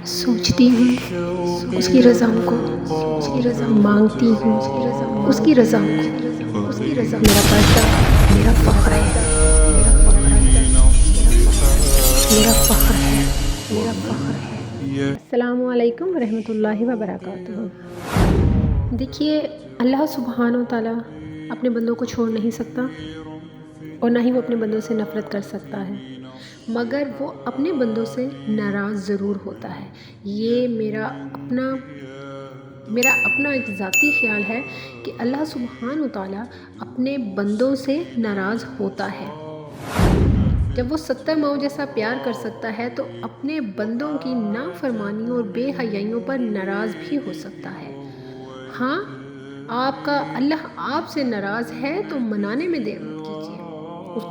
سوچتی ہوں اس کی رضاؤں کو، مانگتی ہوں اس کی رضاؤں کو، میرا پردہ میرا فخر ہے، میرا فخر ہے، میرا فخر ہے۔ السلام علیکم ورحمۃ اللہ وبرکاتہ۔ دیکھیے، اللہ سبحانہ و تعالیٰ اپنے بندوں کو چھوڑ نہیں سکتا اور نہ ہی وہ اپنے بندوں سے نفرت کر سکتا ہے، مگر وہ اپنے بندوں سے ناراض ضرور ہوتا ہے۔ یہ میرا اپنا ایک ذاتی خیال ہے کہ اللہ سبحانہ و تعالیٰ اپنے بندوں سے ناراض ہوتا ہے۔ جب وہ 70 ماؤں جیسا پیار کر سکتا ہے تو اپنے بندوں کی نافرمانیوں اور بے حیائیوں پر ناراض بھی ہو سکتا ہے۔ ہاں، اللہ آپ سے ناراض ہے تو منانے میں دیر مت کیجیے۔ اس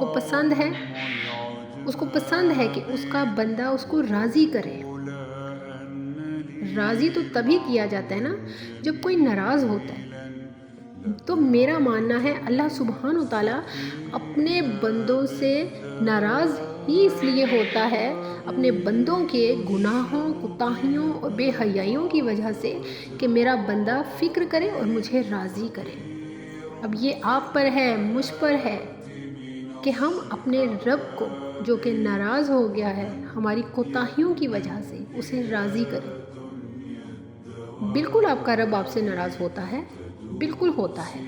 کو پسند ہے کہ اس کا بندہ اس کو راضی کرے۔ راضی تو تبھی کیا جاتا ہے نا جب کوئی ناراض ہوتا ہے۔ تو میرا ماننا ہے اللہ سبحانہ و تعالیٰ اپنے بندوں سے ناراض ہی اس لیے ہوتا ہے، اپنے بندوں کے گناہوں، کوتاہیوں اور بے حیائیوں کی وجہ سے، کہ میرا بندہ فکر کرے اور مجھے راضی کرے۔ اب یہ آپ پر ہے، مجھ پر ہے کہ ہم اپنے رب کو، جو کہ ناراض ہو گیا ہے ہماری کوتاہیوں کی وجہ سے، اسے راضی کریں۔ بالکل آپ کا رب آپ سے ناراض ہوتا ہے، بالکل ہوتا ہے،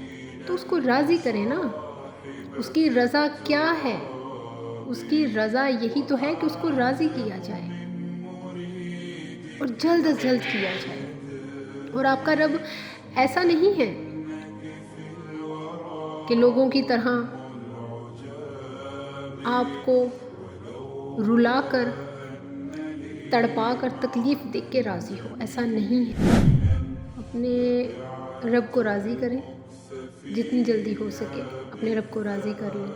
تو اس کو راضی کریں نا۔ اس کی رضا کیا ہے؟ اس کی رضا یہی تو ہے کہ اس کو راضی کیا جائے اور جلد از جلد کیا جائے۔ اور آپ کا رب ایسا نہیں ہے کہ لوگوں کی طرح آپ کو رلا کر، تڑپا کر، تکلیف دے کے راضی ہو، ایسا نہیں ہے۔ اپنے رب کو راضی کریں، جتنی جلدی ہو سکے اپنے رب کو راضی کر لیں۔